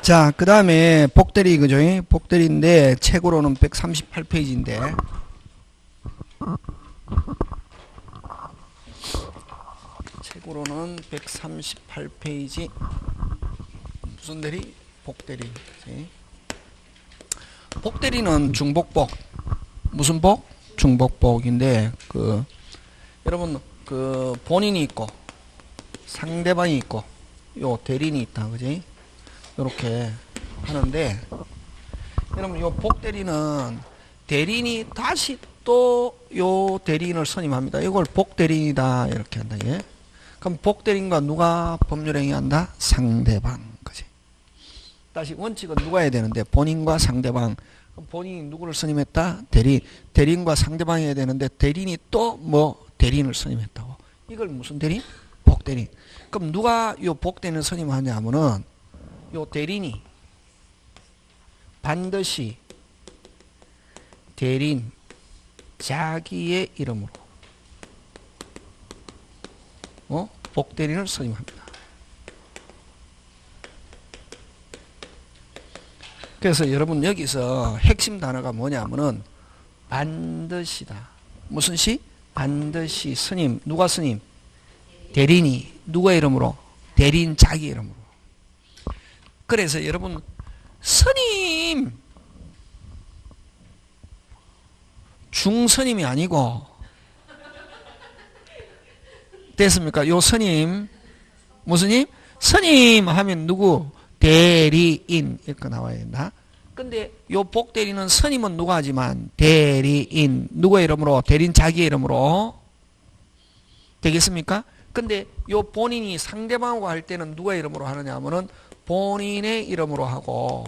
자, 그 다음에 복대리, 그죠? 복대리인데, 책으로는 138페이지인데. 책으로는 138페이지. 무슨 대리? 복대리. 복대리는 중복복. 무슨 복? 중복복인데, 여러분, 본인이 있고, 상대방이 있고, 요 대리인이 있다. 그지? 요렇게 하는데, 여러분, 요 복대리는 대리인이 다시 또 요 대리인을 선임합니다. 이걸 복대리인이다. 이렇게 한다. 예? 그럼 복대리인과 누가 법률행위 한다? 상대방. 그지? 다시 원칙은 누가 해야 되는데, 본인과 상대방. 그럼 본인이 누구를 선임했다? 대리인. 대리인과 상대방이 해야 되는데, 대리인이 또 뭐 대리인을 선임했다고. 이걸 무슨 대리인? 복대리인. 그럼 누가 요 복대리인을 선임하냐 하면은, 요 대리인이 반드시 대리인 자기의 이름으로 복대리인을 선임합니다. 그래서 여러분 여기서 핵심 단어가 뭐냐면은 반드시다. 무슨 시? 반드시 스님. 누가 스님? 대리인이 누구의 이름으로? 대리인 자기 이름으로. 그래서 여러분 스님 중스님이 아니고 됐습니까? 요 스님 무슨 님? 스님 하면 누구? 대리인 이렇게 나와야 된다. 근데 요 복대리는 스님은 누가 하지만 대리인 누구의 이름으로? 대리인 자기의 이름으로 되겠습니까? 근데 요 본인이 상대방하고 할 때는 누구의 이름으로 하느냐 하면은 본인의 이름으로 하고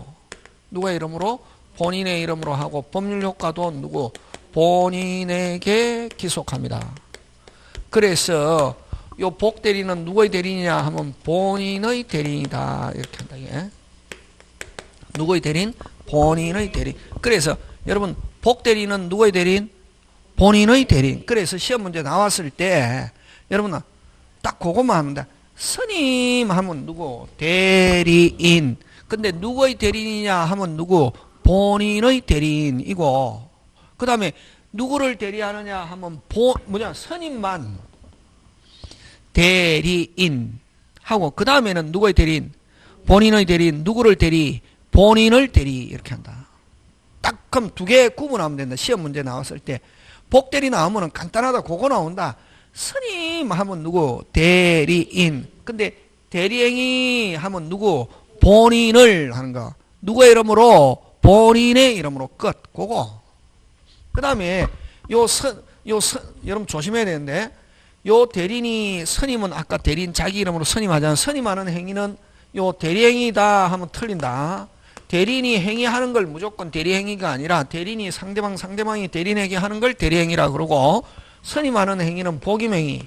누구의 이름으로? 본인의 이름으로 하고 법률 효과도 누구? 본인에게 기속합니다. 그래서 요 복대리는 누구의 대리인이냐 하면 본인의 대리인이다. 이렇게 한다. 예? 누구의 대리인? 본인의 대리인. 그래서 여러분 복대리는 누구의 대리인? 본인의 대리인. 그래서 시험 문제 나왔을 때 여러분 딱 그것만 하면 돼. 스님 하면 누구? 대리인. 근데 누구의 대리인이냐 하면 누구? 본인의 대리인이고 그 다음에 누구를 대리하느냐 하면 스님만 대리인 하고 그 다음에는 누구의 대리인? 본인의 대리인. 누구를 대리? 본인을 대리. 이렇게 한다. 딱 그럼 두 개 구분하면 된다. 시험 문제 나왔을 때 복대리 나오면 간단하다. 그거 나온다. 스님 하면 누구? 대리인. 근데 대리행위 하면 누구? 본인을 하는 거. 누구의 이름으로? 본인의 이름으로 끝. 그거. 그 다음에 여러분 조심해야 되는데 요 대리인이 스님은 아까 대리인 자기 이름으로 스님하잖아. 스님하는 행위는 요 대리행위다 하면 틀린다. 대리인이 행위하는 걸 무조건 대리행위가 아니라 대리인이 상대방이 대리인에게 하는 걸 대리행위라 그러고 스님하는 행위는 복임행위.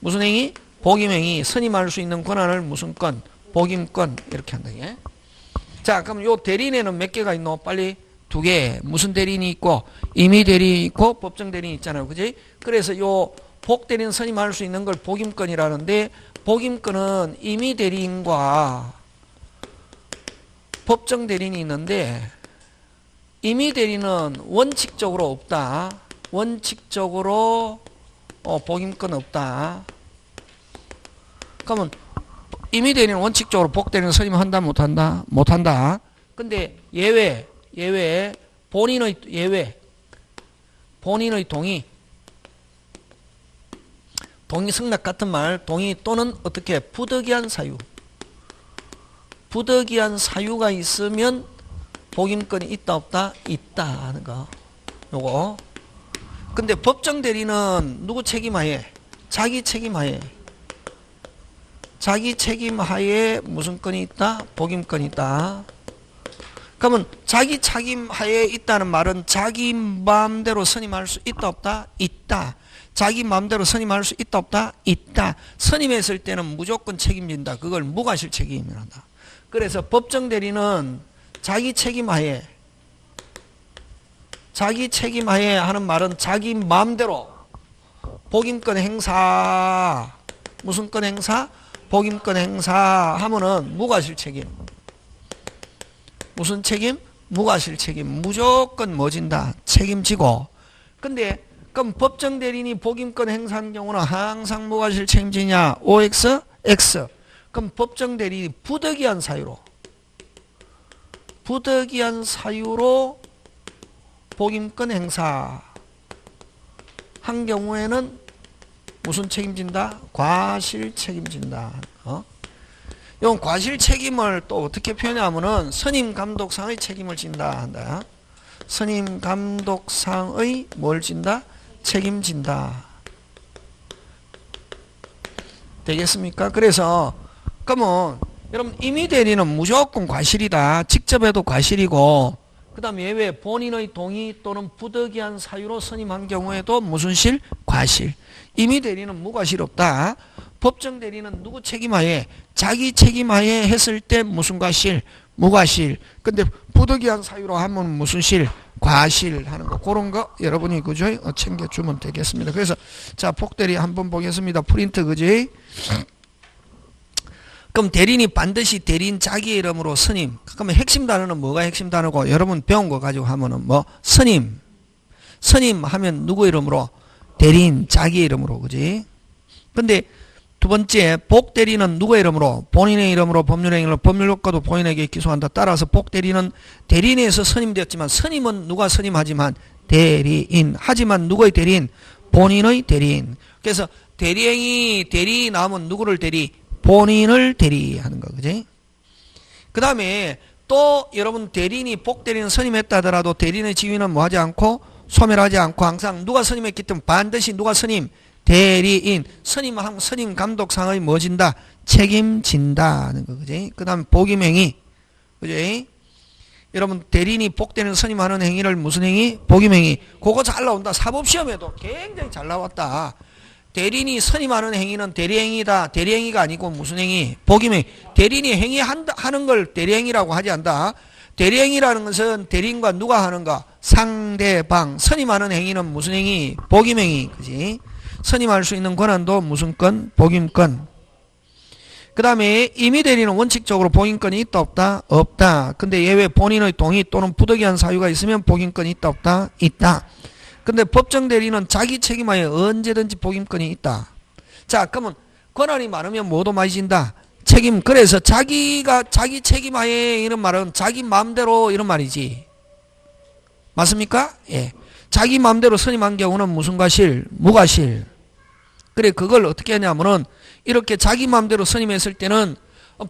무슨 행위? 복임행위. 스님할 수 있는 권한을 무슨 건? 복임권. 이렇게 한다. 예? 자, 그럼 요 대리인에는 몇 개가 있노? 빨리 두 개. 무슨 대리인이 있고 임의 대리인이 있고 법정 대리인이 있잖아요. 그지? 그래서 요 복대리인 스님할 수 있는 걸 복임권이라는데 복임권은 임의 대리인과 법정 대리인이 있는데 임의 대리인은 원칙적으로 없다. 원칙적으로 복임권 없다. 그러면 임의 대리인은 원칙적으로 복대리인 선임한다 못한다? 못한다. 근데 예외 본인의 동의 승낙 같은 말 동의 또는 어떻게 부득이한 사유가 있으면 복임권이 있다 없다? 있다 하는 거. 요거. 근데 법정 대리는 누구 책임하에? 자기 책임하에. 자기 책임하에 무슨 건이 있다? 복임권이 있다. 그러면 자기 책임하에 있다는 말은 자기 마음대로 선임할 수 있다 없다? 있다. 자기 마음대로 선임할 수 있다 없다? 있다. 선임했을 때는 무조건 책임진다. 그걸 무과실 책임이란다. 그래서 법정 대리는 자기 책임하에 하는 말은 자기 마음대로 복임권 행사 무슨 건 행사? 복임권 행사 하면은 무과실 책임. 무슨 책임? 무과실 책임. 무조건 뭐 진다? 책임지고. 근데 그럼 법정 대리인이 복임권 행사한 경우는 항상 무과실 책임지냐? OX? X. 그럼 법정 대리인이 부득이한 사유로 복임권 행사 한 경우에는 무슨 책임진다? 과실 책임진다. 이건 과실 책임을 또 어떻게 표현하면은 선임 감독상의 책임을 진다 한다. 선임 감독상의 뭘 진다? 책임진다. 되겠습니까? 그래서 그러면 여러분 임의 대리는 무조건 과실이다. 직접 해도 과실이고 그 다음에 예외 본인의 동의 또는 부득이한 사유로 선임한 경우에도 무슨 실? 과실. 임의 대리는 무과실 없다. 법정 대리는 누구 책임하에? 자기 책임하에 했을 때 무슨 과실? 무과실. 근데 부득이한 사유로 하면 무슨 실? 과실 하는 거. 그런 거 여러분이 그죠? 챙겨주면 되겠습니다. 그래서 자 복대리 한번 보겠습니다. 프린트 그지? 그럼 대리인이 반드시 대리인 자기 이름으로 선임. 그러면 핵심 단어는 뭐가 핵심 단어고 여러분 배운 거 가지고 하면은 뭐 선임. 선임 하면 누구 이름으로? 대리인 자기 이름으로 그지? 근데 두 번째 복대리는 누구 이름으로? 본인의 이름으로 법률행위를 법률효과도 본인에게 기소한다. 따라서 복대리는 대리인에서 선임되었지만 선임은 누가 선임하지만 대리인. 하지만 누구의 대리인? 본인의 대리인. 그래서 대리 나오면 누구를 대리? 본인을 대리하는 거 그지? 그 다음에 또 여러분 대리인이 복대리인 선임했다 하더라도 대리인의 지위는 뭐 하지 않고 소멸하지 않고 항상 누가 선임했기 때문에 반드시 누가 선임? 대리인. 선임하면 선임 감독상의 뭐 진다? 책임진다 하는 거 그지? 그 다음에 복임행위 그지? 여러분 대리인이 복대리인 선임하는 행위를 무슨 행위? 복임행위. 그거 잘 나온다. 사법시험에도 굉장히 잘 나왔다. 대리인이 선임하는 행위는 대리행위다. 대리행위가 아니고 무슨 행위? 복임행위. 대리인이 행위하는 걸 대리행위라고 하지 않다. 대리행위라는 것은 대리인과 누가 하는가? 상대방. 선임하는 행위는 무슨 행위? 복임행위. 그지? 선임할 수 있는 권한도 무슨 건? 복임권. 그 다음에 임의 대리는 원칙적으로 복임권이 있다 없다? 없다. 근데 예외 본인의 동의 또는 부득이한 사유가 있으면 복임권이 있다 없다? 있다. 근데 법정 대리는 자기 책임하에 언제든지 복임권이 있다. 자, 그러면 권한이 많으면 뭐도 많이 진다? 책임. 그래서 자기 책임하에 이런 말은 자기 마음대로 이런 말이지. 맞습니까? 예. 자기 마음대로 선임한 경우는 무슨 과실? 무과실. 그래, 그걸 어떻게 하냐면은 이렇게 자기 마음대로 선임했을 때는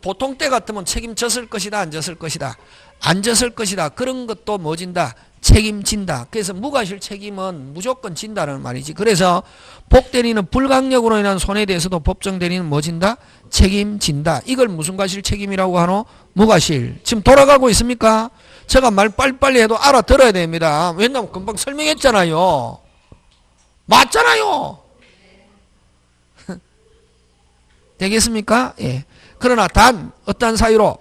보통 때 같으면 책임졌을 것이다, 안 졌을 것이다. 안 졌을 것이다. 그런 것도 뭐 진다? 책임진다. 그래서 무과실 책임은 무조건 진다는 말이지. 그래서 복대리는 불강력으로 인한 손해에 대해서도 법정 대리는 뭐 진다? 책임진다. 이걸 무슨 과실 책임이라고 하노? 무과실. 지금 돌아가고 있습니까? 제가 말 빨리빨리 해도 알아들어야 됩니다. 왜냐면 금방 설명했잖아요. 맞잖아요. 되겠습니까? 예. 그러나 단 어떤 사유로?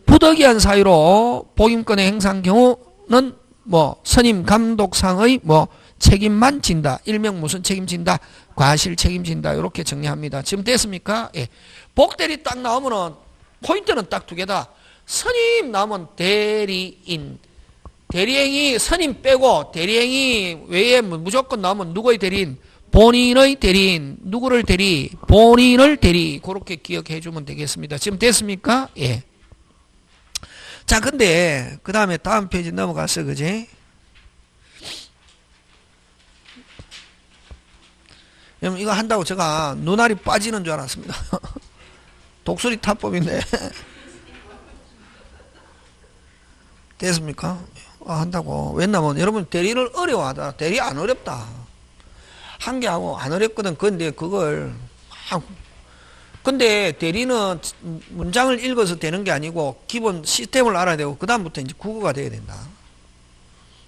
부득이한 사유로 복임권의 행사한 경우는 뭐 선임 감독상의 뭐 책임만 진다. 일명 무슨 책임진다? 과실 책임진다. 이렇게 정리합니다. 지금 됐습니까? 예. 복대리 딱 나오면은 포인트는 딱 두 개다. 선임 나오면 대리인. 대리행위 선임 빼고 대리행위 외에 무조건 나오면 누구의 대리인? 본인의 대리인. 누구를 대리? 본인을 대리. 그렇게 기억해 주면 되겠습니다. 지금 됐습니까? 예. 자, 근데 그 다음에 다음 페이지 넘어갔어. 그지? 여러분 이거 한다고 제가 눈알이 빠지는 줄 알았습니다. 독수리 타법인데. 됐습니까? 한다고. 왜냐면 여러분 대리를 어려워하다. 대리 안 어렵다. 한 개 하고 안 어렵거든. 근데 그걸 근데 대리는 문장을 읽어서 되는 게 아니고 기본 시스템을 알아야 되고 그 다음부터 이제 국어가 돼야 된다.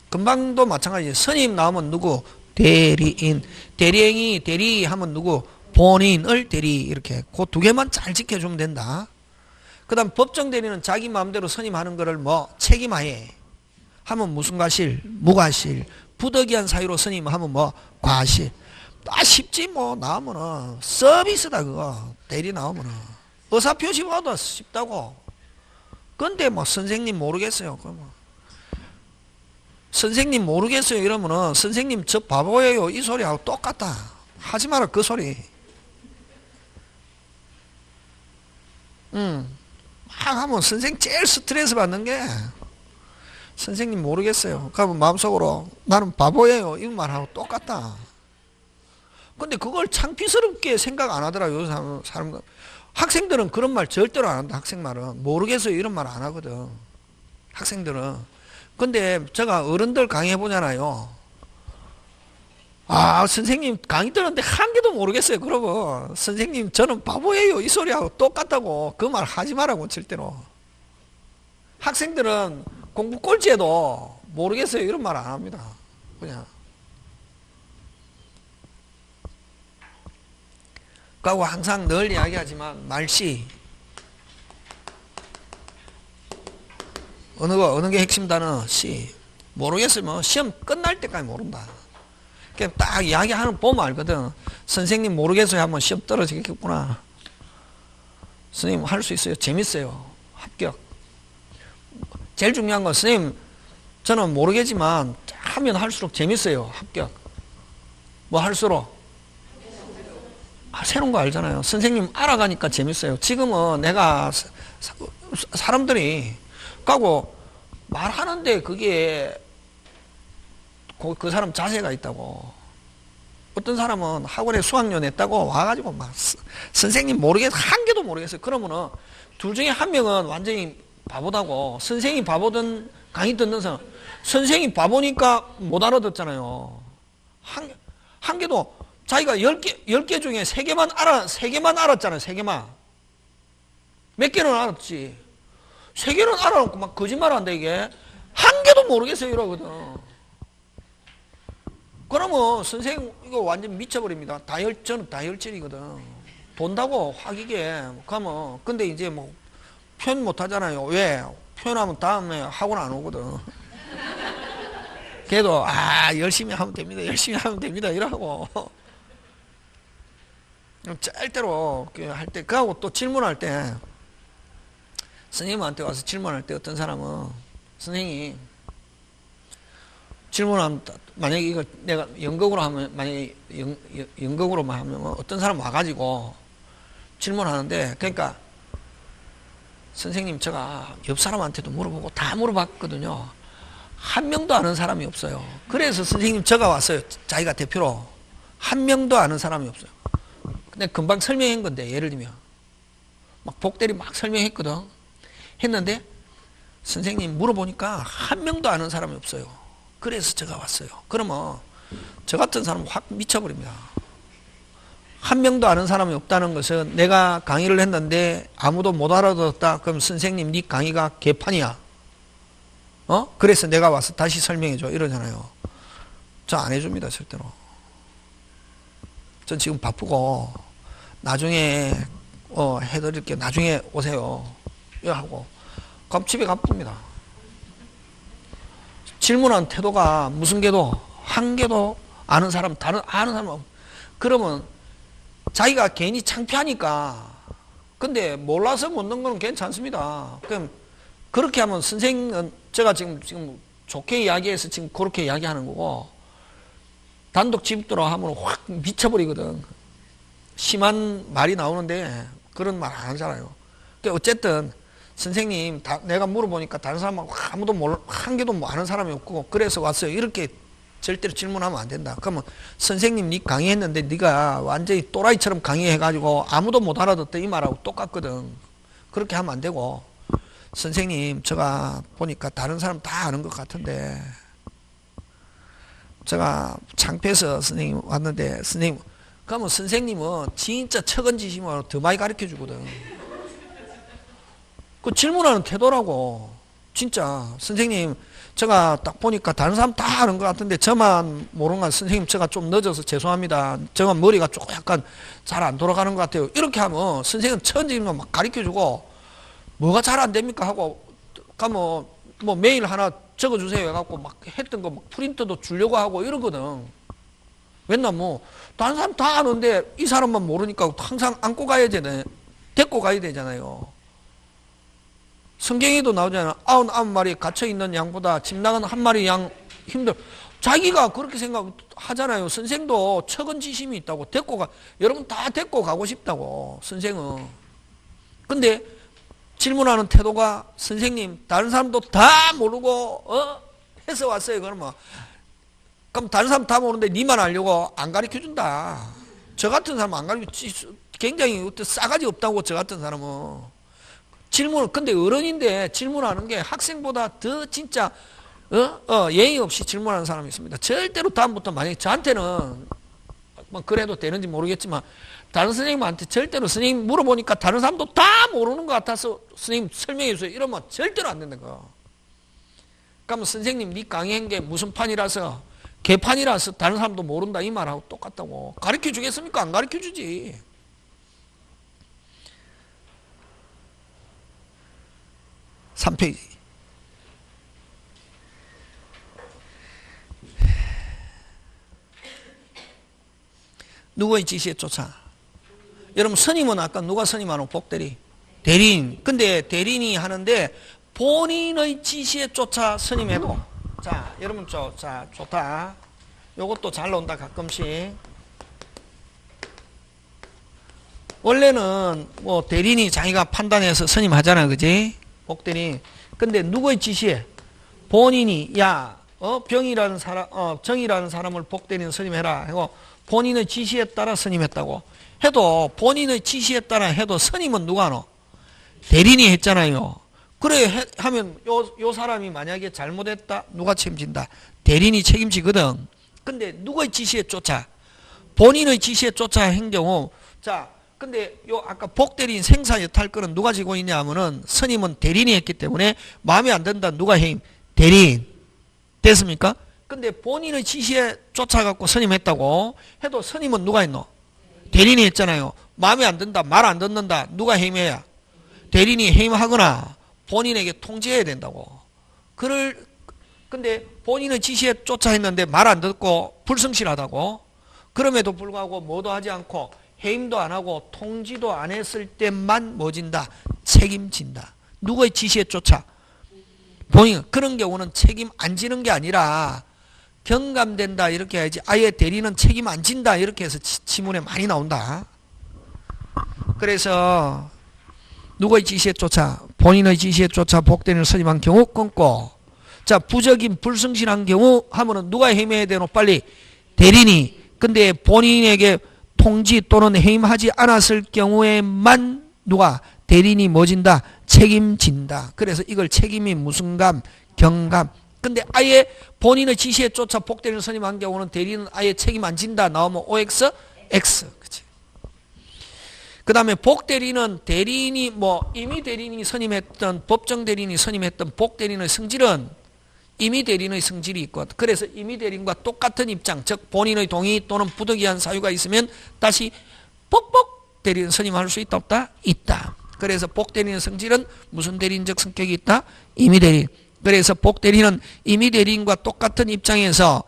금방도 마찬가지예요. 선임 나오면 누구? 대리인. 대리행위 대리하면 누구? 본인을 대리. 이렇게 그 두 개만 잘 지켜주면 된다. 그 다음 법정 대리는 자기 마음대로 선임하는 거를 뭐 책임하에 하면 무슨 과실? 무과실. 부득이한 사유로 선임하면 뭐 과실. 다 쉽지 뭐. 나오면은 서비스다 그거. 대리 나오면은 의사표시 봐도 쉽다고. 근데 뭐 선생님 모르겠어요. 그러면 선생님 모르겠어요 이러면은 선생님 저 바보예요 이 소리하고 똑같다. 하지 마라 그 소리. 막 하면 선생님 제일 스트레스 받는 게 선생님 모르겠어요. 그러면 마음속으로 나는 바보예요 이 말하고 똑같다. 근데 그걸 창피스럽게 생각 안 하더라 요새 사람들. 학생들은 그런 말 절대로 안 한다. 학생 말은 모르겠어요 이런 말 안 하거든 학생들은. 근데 제가 어른들 강의해 보잖아요. 아 선생님 강의 들었는데 한 개도 모르겠어요. 그러고 선생님 저는 바보예요 이 소리하고 똑같다고. 그 말 하지 말라고 절대로. 학생들은 공부 꼴찌해도 모르겠어요 이런 말 안 합니다. 그냥 그리고 항상 늘 이야기하지만 말씨 어느 게 핵심 단어 씨 모르겠으면 시험 끝날 때까지 모른다. 그냥 딱 이야기하는 보면 알거든. 선생님 모르겠어요 하면 시험 떨어지겠구나. 선생님 할 수 있어요. 재밌어요. 합격. 제일 중요한 건 선생님 저는 모르겠지만 하면 할수록 재밌어요. 합격. 뭐 할수록 새로운 거 알잖아요. 선생님 알아가니까 재밌어요. 지금은 내가 사람들이 까고 말하는데 그게 그 사람 자세가 있다고. 어떤 사람은 학원에 수학료 냈다고 와가지고 막 선생님 모르겠어 한 개도 모르겠어요. 그러면은 둘 중에 한 명은 완전히 바보다고. 선생님이 바보든 강의 듣는 사람. 선생님이 바보니까 못 알아듣잖아요. 한 개도 자기가 10개 중에 3개만 알았잖아요. 3개만. 몇 개는 알았지. 3개는 알아놓고 막 거짓말 한다 이게. 한 개도 모르겠어요 이러거든. 그러면 선생님 이거 완전 미쳐버립니다. 저는 다혈질이거든. 돈다고 확이게 가면. 근데 이제 뭐 표현 못하잖아요. 왜? 표현하면 다음에 학원 안 오거든. 걔도 열심히 하면 됩니다. 열심히 하면 됩니다. 이러고 짤대로 할 때 그하고 또 질문할 때 선생님한테 와서 질문할 때 어떤 사람은 선생님 질문하면 만약에 이거 내가 연극으로 하면 만약에 연극으로만 하면 어떤 사람 와가지고 질문하는데 그러니까 선생님 제가 옆 사람한테도 물어보고 다 물어봤거든요. 한 명도 아는 사람이 없어요. 그래서 선생님 제가 왔어요. 자기가 대표로. 한 명도 아는 사람이 없어요. 근데 금방 설명한 건데 예를 들면 막 복대리 막 설명했거든. 했는데 선생님 물어보니까 한 명도 아는 사람이 없어요. 그래서 제가 왔어요. 그러면 저 같은 사람은 확 미쳐버립니다. 한 명도 아는 사람이 없다는 것은 내가 강의를 했는데 아무도 못 알아들었다. 그럼 선생님 네 강의가 개판이야. 그래서 내가 와서 다시 설명해줘 이러잖아요. 저 안 해줍니다 절대로. 전 지금 바쁘고 나중에 해드릴게요. 나중에 오세요. 이거 하고 그럼 집에 가봅니다. 질문한 태도가 무슨 개도 한 개도 아는 사람 다른 아는 사람 그러면 자기가 괜히 창피하니까. 근데 몰라서 묻는 건 괜찮습니다. 그럼 그렇게 하면 선생님은 제가 지금 좋게 이야기해서 지금 그렇게 이야기하는 거고 단독 집도로 하면 확 미쳐버리거든. 심한 말이 나오는데 그런 말 안 하잖아요. 그러니까 어쨌든 선생님 내가 물어보니까 다른 사람하고 아무도 한 개도 아는 사람이 없고 그래서 왔어요. 이렇게 절대로 질문하면 안 된다. 그러면 선생님 네 강의했는데 네가 완전히 또라이처럼 강의해가지고 아무도 못 알아듣다 이 말하고 똑같거든. 그렇게 하면 안 되고 선생님 제가 보니까 다른 사람 다 아는 것 같은데 제가 창피해서 선생님 왔는데 선생님 그러면 선생님은 진짜 척은지심으로 더 많이 가르쳐 주거든. 그 질문하는 태도라고. 진짜 선생님 제가 딱 보니까 다른 사람 다 아는 것 같은데 저만 모르는 건 선생님 제가 좀 늦어서 죄송합니다. 제가 머리가 조금 약간 잘 안 돌아가는 것 같아요. 이렇게 하면 선생님 천지만 막 가르쳐주고 뭐가 잘 안 됩니까 하고 가면 뭐 메일 하나 적어주세요 해갖고 막 했던 거 막 프린터도 주려고 하고 이러거든. 왜냐 뭐 다른 사람 다 아는데 이 사람만 모르니까 항상 안고 가야 되잖아요. 데리고 가야 되잖아요. 성경에도 나오잖아요. 99마리 갇혀있는 양보다 집 나간 한 마리 양 힘들. 자기가 그렇게 생각하잖아요. 선생도 척은지심이 있다고. 데리고 가. 여러분 다 데리고 가고 싶다고. 선생은. 근데 질문하는 태도가 선생님 다른 사람도 다 모르고 해서 왔어요. 그러면 그럼 다른 사람 다 모르는데 니만 알려고 안 가르쳐준다. 저 같은 사람 안 가르쳐. 굉장히 싸가지 없다고. 저 같은 사람은 질문을. 근데 어른인데 질문하는 게 학생보다 더 진짜 예의 없이 질문하는 사람이 있습니다. 절대로 다음부터 만약에 저한테는 뭐 그래도 되는지 모르겠지만 다른 선생님한테 절대로 선생님 물어보니까 다른 사람도 다 모르는 것 같아서 선생님 설명해 주세요. 이러면 절대로 안 된다는 거. 그러면 선생님 네 강의한 게 무슨 판이라서 개판이라서 다른 사람도 모른다 이 말하고 똑같다고. 가르쳐 주겠습니까? 안 가르쳐 주지. 3페이지. 누구의 지시에 쫓아? 여러분 스님은 아까 누가 스님하노? 복대리. 대리인. 근데 대리인이 하는데 본인의 지시에 쫓아 스님해도. 자 여러분 자 좋다. 요것도 잘 나온다 가끔씩. 원래는 뭐 대리인이 자기가 판단해서 스님하잖아. 그지? 복대리. 근데 누구의 지시에? 본인이 병이라는 사람 정이라는 사람을 복대리는 스님해라 하고 본인의 지시에 따라 스님했다고 해도 본인의 지시에 따라 해도 스님은 누가 하노? 대리인이 했잖아요. 그래 하면 요 사람이 만약에 잘못했다 누가 책임진다? 대리인이 책임지거든. 근데 누구의 지시에 쫓아? 본인의 지시에 쫓아 한 경우. 자 근데 요 아까 복대리인 생사 여탈 거는 누가 지고 있냐 하면은 스님은 대리인이 했기 때문에 마음에 안 든다. 누가 해? 대리인. 됐습니까? 근데 본인의 지시에 쫓아갖고 스님했다고 해도 스님은 누가 했노? 대리인이 했잖아요. 마음에 안 든다. 말 안 듣는다. 누가 해임해야? 대리인이 해임하거나 본인에게 통지해야 된다고. 근데 본인의 지시에 쫓아 했는데 말 안 듣고 불성실하다고. 그럼에도 불구하고 뭐도 하지 않고 해임도 안 하고 통지도 안 했을 때만 뭐진다? 책임진다. 누구의 지시에 쫓아? 본인. 그런 경우는 책임 안 지는 게 아니라 경감된다 이렇게 해야지. 아예 대리는 책임 안 진다 이렇게 해서 지문에 많이 나온다. 그래서 누구의 지시에 쫓아? 본인의 지시에 쫓아 복대리인을 선임한 경우 끊고. 자 부적인 불성실한 경우 하면은 누가 해임해야 되노? 빨리 대리인이. 근데 본인에게 통지 또는 해임하지 않았을 경우에만 누가? 대리인이 뭐진다? 책임진다. 그래서 이걸 책임이 무슨 감? 경감. 근데 아예 본인의 지시에 쫓아 복대리인을 선임한 경우는 대리인은 아예 책임 안 진다 나오면 OX? X. 그치? 그 다음에 복대리인은 대리인이 이미 대리인이 선임했던 법정 대리인이 선임했던 복대리인의 성질은 이미 대리인의 성질이 있고 그래서 이미 대리인과 똑같은 입장 즉 본인의 동의 또는 부득이한 사유가 있으면 다시 복복 대리인 선임할 수 있다 없다? 있다. 그래서 복대리인의 성질은 무슨 대리인적 성격이 있다? 이미 대리인. 그래서 복대리인은 이미 대리인과 똑같은 입장에서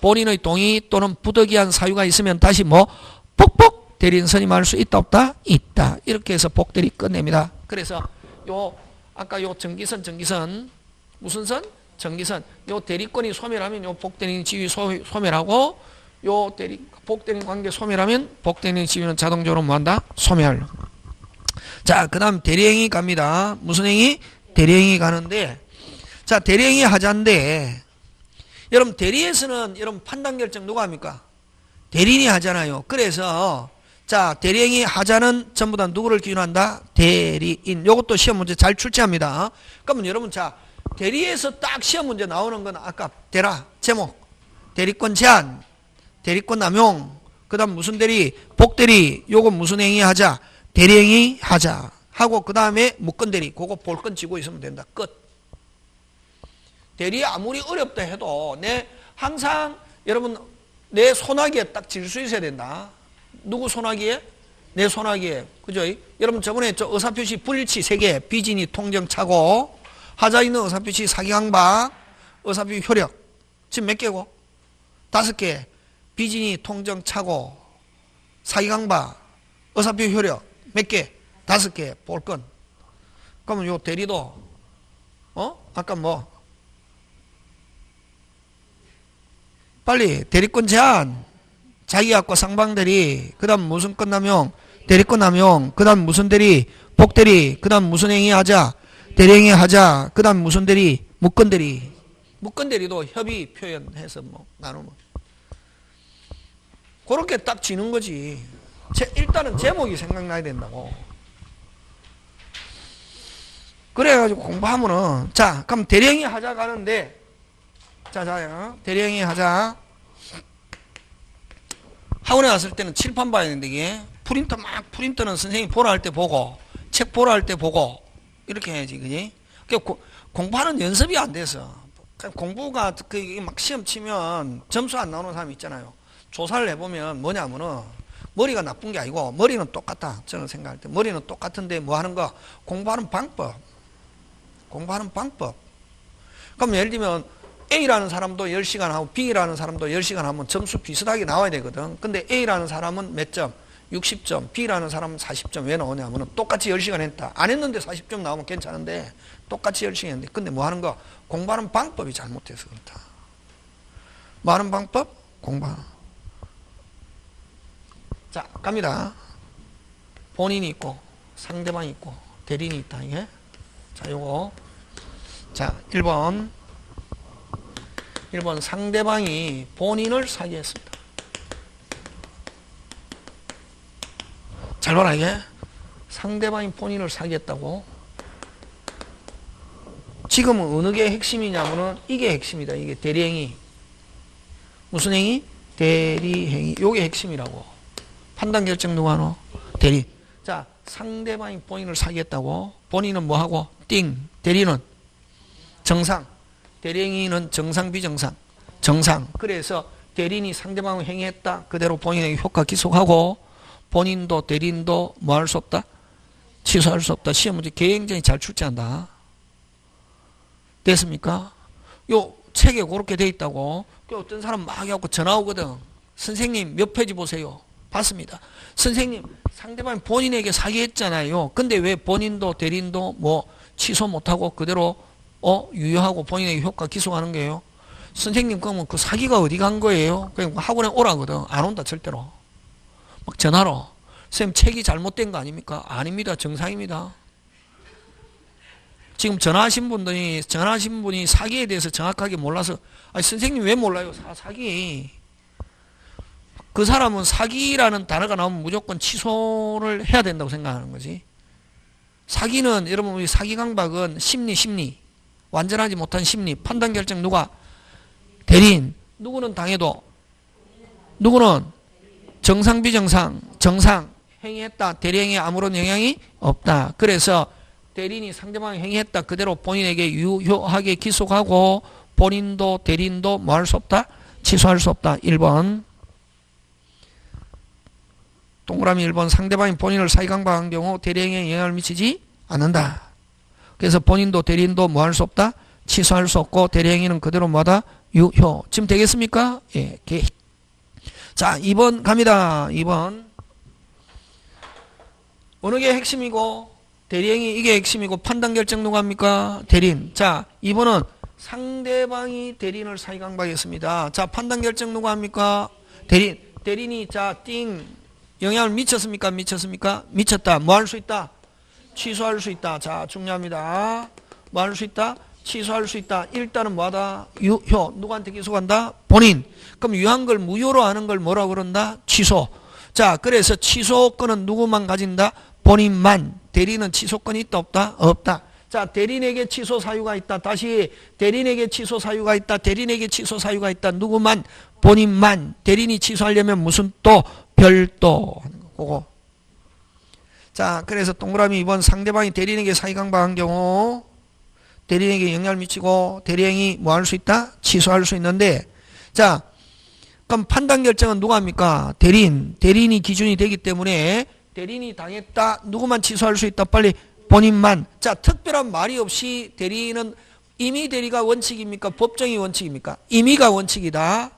본인의 동의 또는 부득이한 사유가 있으면 다시 복복 대리인 선임할 수 있다 없다? 있다. 이렇게 해서 복대리 끝냅니다. 그래서 아까 정기선 무슨 선? 정기선. 대리권이 소멸하면 복대리인 지위 소멸하고 복대리인 관계 소멸하면 복대리인 지위는 자동적으로 뭐한다? 소멸. 자, 그 다음 대리행위 갑니다. 무슨 행위? 대리행위 가는데 자, 대리행위 하자인데 여러분 대리에서는 여러분 판단 결정 누가 합니까? 대리인이 하잖아요. 그래서 자, 대리행위 하자는 전부 다 누구를 기준한다? 대리인. 요것도 시험 문제 잘 출제합니다. 그러면 여러분 자, 대리에서 딱 시험 문제 나오는 건 아까 제목 대리권 제한, 대리권 남용, 그 다음 무슨 대리? 복대리. 요거 무슨 행위 하자? 대리행위 하자 하고 그 다음에 묶건대리. 그거 볼건 쥐고 있으면 된다. 끝. 대리 아무리 어렵다 해도 항상 여러분 내 손아귀에 딱 질 수 있어야 된다. 누구 손아귀에? 내 손아귀에. 그죠? 여러분 저번에 의사표시 불일치 3개, 비진이 통정차고 하자 있는 의사표시 사기강박, 의사표시 효력 지금 몇 개고? 5개. 비진이 통정 차고 사기강박 의사표 효력 몇 개? 5개 볼건. 그러면 요 대리도 아까 뭐 빨리 대리권 제한 자기하고 상방대리 그 다음 무슨 끝나면 대리권 남용 그 다음 무슨 대리 복대리 그 다음 무슨 행위 하자 대리행위 하자 그 다음 무슨 대리 무건대리 무건대리도 협의 표현해서 뭐 나누면 그렇게 딱 지는 거지. 일단은 제목이 생각나야 된다고. 그래가지고 공부하면은 자 그럼 대리행위 하자 가는데 자 대리행위 하자 학원에 갔을 때는 칠판 봐야 되는데 이게 프린터는 선생님이 보라 할 때 보고 책 보라 할 때 보고 이렇게 해야지 그지? 공부하는 연습이 안 돼서 공부가 막 시험 치면 점수 안 나오는 사람이 있잖아요. 조사를 해보면 뭐냐면은 머리가 나쁜 게 아니고 머리는 똑같다. 저는 생각할 때 머리는 똑같은데 뭐 하는 거 공부하는 방법. 그럼 예를 들면 A라는 사람도 10시간 하고 B라는 사람도 10시간 하면 점수 비슷하게 나와야 되거든. 근데 A라는 사람은 몇 점? 60점. B라는 사람은 40점. 왜 나오냐면 똑같이 10시간 했다. 안 했는데 40점 나오면 괜찮은데 똑같이 10시간 했는데 근데 뭐 하는 거? 공부하는 방법이 잘못돼서 그렇다. 뭐 하는 방법? 공부하는. 자, 갑니다. 본인이 있고 상대방이 있고 대리인이 있다. 이게. 자, 요거. 자, 1번 상대방이 본인을 사기했습니다. 잘 봐라 이게. 상대방이 본인을 사기했다고. 지금은 어느 게 핵심이냐면은 이게 핵심이다. 이게 대리행위. 무슨 행위? 대리행위. 요게 핵심이라고. 판단 결정 누가 하노? 대리. 자, 상대방이 본인을 사기했다고. 본인은 뭐하고? 띵. 대리는 정상. 대리행위는 정상 비정상. 정상. 그래서 대리인이 상대방을 행위했다. 그대로 본인에게 효과 기속하고 본인도 대리인도 뭐 할 수 없다? 취소할 수 없다. 시험 문제 굉장히 잘 출제한다. 됐습니까? 요 책에 그렇게 돼 있다고. 어떤 사람 막 해갖고 전화 오거든. 선생님 몇 페이지 보세요. 봤습니다. 선생님 상대방이 본인에게 사기했잖아요. 근데 왜 본인도 대리인도 뭐 취소 못하고 그대로 유효하고 본인에게 효과 기속하는 거예요? 선생님 그러면 그 사기가 어디 간 거예요? 그냥 학원에 오라거든. 안 온다 절대로. 막 전화로 선생님 책이 잘못된 거 아닙니까? 아닙니다. 정상입니다. 지금 전화하신 분이 사기에 대해서 정확하게 몰라서 아니 선생님 왜 몰라요? 사기. 그 사람은 사기라는 단어가 나오면 무조건 취소를 해야 된다고 생각하는 거지. 사기는 여러분 우리 사기 강박은 심리 완전하지 못한 심리 판단 결정 누가? 대리인. 누구는 당해도 누구는 정상 비정상 정상 행위했다. 대리행위에 아무런 영향이 없다. 그래서 대리인이 상대방이 행위했다. 그대로 본인에게 유효하게 기속하고 본인도 대리인도 뭐 할 수 없다? 취소할 수 없다. 1번 동그라미 1번 상대방이 본인을 사기강박한 경우 대리행위에 영향을 미치지 않는다. 그래서 본인도 대리인도 뭐 할 수 없다? 취소할 수 없고 대리행위는 그대로 뭐다? 유효. 지금 되겠습니까? 예. 자 2번 갑니다. 2번 어느 게 핵심이고 대리행위 이게 핵심이고 판단 결정 누가 합니까? 대리인. 자 2번은 상대방이 대리인을 사기강박했습니다. 자 판단 결정 누가 합니까? 대리인. 대리인이 자 띵 영향을 미쳤습니까? 미쳤습니까? 미쳤다. 뭐 할 수 있다? 취소할 수 있다. 자 중요합니다. 뭐 할 수 있다? 취소할 수 있다. 일단은 뭐하다? 유효. 누구한테 기소한다? 본인. 그럼 유효한 걸 무효로 하는 걸 뭐라고 그런다? 취소. 자 그래서 취소권은 누구만 가진다? 본인만. 대리인은 취소권이 있다 없다? 없다. 자 대리인에게 취소 사유가 있다. 다시 대리인에게 취소 사유가 있다. 대리인에게 취소 사유가 있다. 누구만? 본인만. 대리인이 취소하려면 무슨 또? 별도 하는 거고. 자 그래서 동그라미 2번 상대방이 대리인에게 사기강박한 경우 대리인에게 영향을 미치고 대리행위 뭐 할 수 있다? 취소할 수 있는데 자 그럼 판단 결정은 누가 합니까? 대리인. 대리인이 기준이 되기 때문에 대리인이 당했다. 누구만 취소할 수 있다? 빨리 본인만. 자 특별한 말이 없이 대리인은 임의 대리가 원칙입니까? 법정이 원칙입니까? 임의가 원칙이다.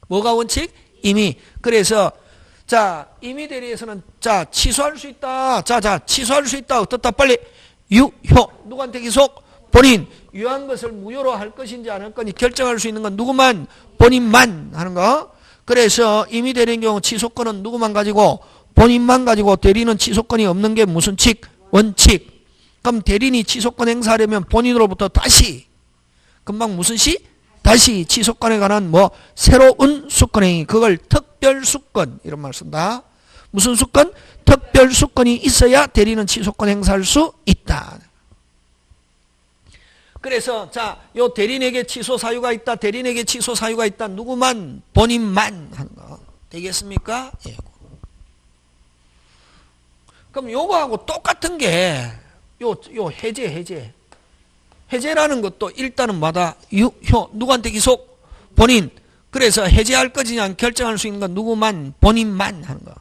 뭐가 원칙? 임의. 그래서 자, 임의 대리에서는 자, 취소할 수 있다. 자, 취소할 수 있다. 어떻다? 빨리 유효. 누구한테 기속? 본인. 유효한 것을 무효로 할 것인지 안 할 건지 결정할 수 있는 건 누구만? 본인만 하는 거. 그래서 임의 대리인 경우 취소권은 누구만 가지고? 본인만 가지고 대리는 취소권이 없는 게 무슨 칙? 원칙. 그럼 대리인이 취소권 행사하려면 본인으로부터 다시 금방 무슨 시? 다시 취소권에 관한 뭐 새로운 수권행위. 그걸 특별수권 이런 말 쓴다. 무슨 수권? 특별수권이 있어야 대리는 취소권 행사할 수 있다. 그래서 자, 요 대리인에게 취소 사유가 있다. 대리인에게 취소 사유가 있다. 누구만? 본인만 하는 거. 되겠습니까? 예. 그럼 요거하고 똑같은 게 요 해제. 해제라는 것도 일단은 마다 유효. 누구한테 기속? 본인. 그래서 해제할 것이냐 결정할 수 있는 건 누구만? 본인만 하는 거.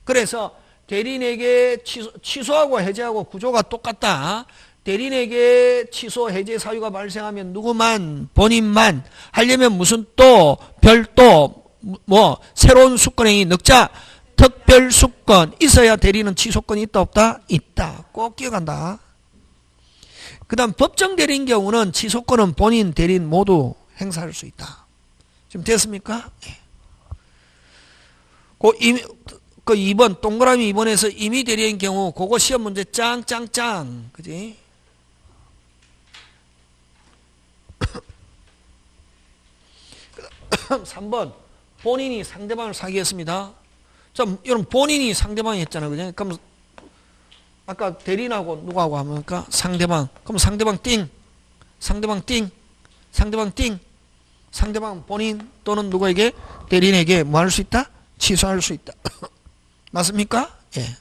그래서 대리인에게 취소하고 해제하고 구조가 똑같다. 대리인에게 취소 해제 사유가 발생하면 누구만? 본인만. 하려면 무슨 또 별도 뭐 새로운 수권행위 넉자 특별수권 있어야 대리는 취소권이 있다 없다? 있다. 꼭 기억한다. 그 다음 법정 대리인 경우는 취소권은 본인, 대리인 모두 행사할 수 있다. 지금 됐습니까? 예. 그 2번 동그라미 2번에서 임의 대리인 경우 그거 시험 문제 짱짱짱. 그지? 그다음 3번 본인이 상대방을 사기했습니다. 자, 여러분 본인이 상대방이 했잖아요. 그죠? 그럼 아까 대리인하고 누구하고 하니까 상대방. 그럼 상대방 띵. 상대방 띵. 상대방 띵. 상대방 본인 또는 누구에게? 대리인에게 뭐 할 수 있다? 취소할 수 있다. 맞습니까? 예.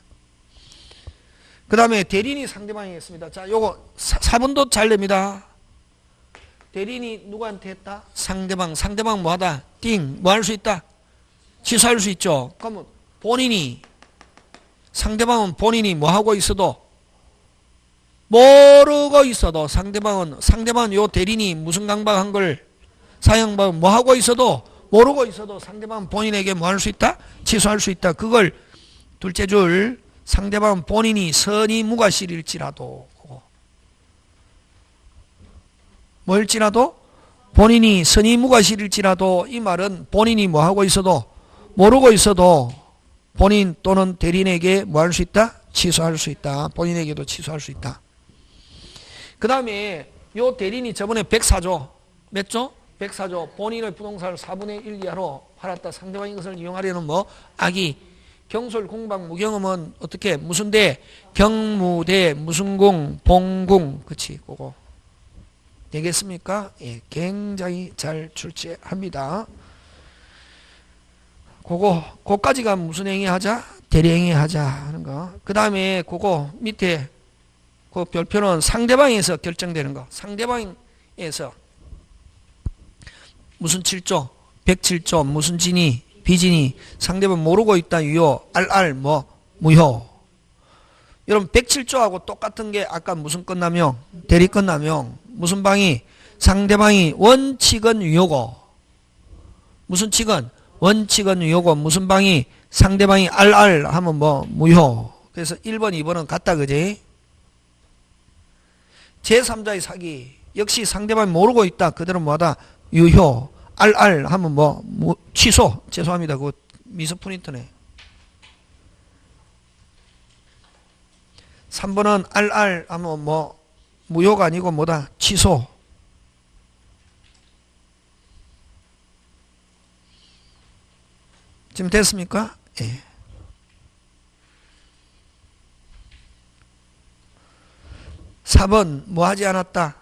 그 다음에 대리인이 상대방이 했습니다. 자, 요거 4번도 잘 냅니다. 대리인이 누구한테 했다? 상대방. 상대방 뭐 하다? 띵. 뭐 할 수 있다? 취소할 수 있죠. 그러면 본인이 상대방은 본인이 뭐 하고 있어도 모르고 있어도 상대방은 요 대리인이 무슨 강박한 걸 사형받은 뭐 하고 있어도 모르고 있어도 상대방은 본인에게 뭐 할 수 있다? 취소할 수 있다. 그걸 둘째 줄 상대방은 본인이 선의 무과실일지라도 뭐일지라도 본인이 선의 무과실일지라도 이 말은 본인이 뭐 하고 있어도 모르고 있어도 본인 또는 대리인에게 뭐 할 수 있다? 취소할 수 있다. 본인에게도 취소할 수 있다. 그 다음에 요 대리인이 저번에 104조 몇 조? 104조 본인의 부동산을 4분의 1 이하로 팔았다. 상대방이 이것을 이용하려는 뭐 악의 경솔 공박 무경험은 어떻게 무슨 대? 경무대 무슨 공? 봉공. 그치 그거 되겠습니까? 예, 굉장히 잘 출제합니다. 그거까지가 무슨 행위 하자? 대리행위 하자 하는 거. 그 다음에 그거 밑에 그 별표는 상대방에서 결정되는 거. 상대방에서 무슨 7조? 107조 무슨 진위? 비진위. 상대방 모르고 있다 유효. RR 뭐 무효. 여러분 107조하고 똑같은 게 아까 무슨 끝나명? 대리 끝나명. 무슨 방이? 상대방이 원칙은 유효고 무슨 칙은? 원칙은 유효고 무슨 방이? 상대방이 RR 하면 뭐 무효. 그래서 1번 2번은 같다. 그지? 제3자의 사기 역시 상대방이 모르고 있다. 그대로 뭐하다? 유효. RR 하면 뭐 취소. 죄송합니다. 그거 미서 프린트네. 3번은 RR 하면 뭐 무효가 아니고 뭐다? 취소. 지금 됐습니까? 예. (4번) 뭐 하지 않았다?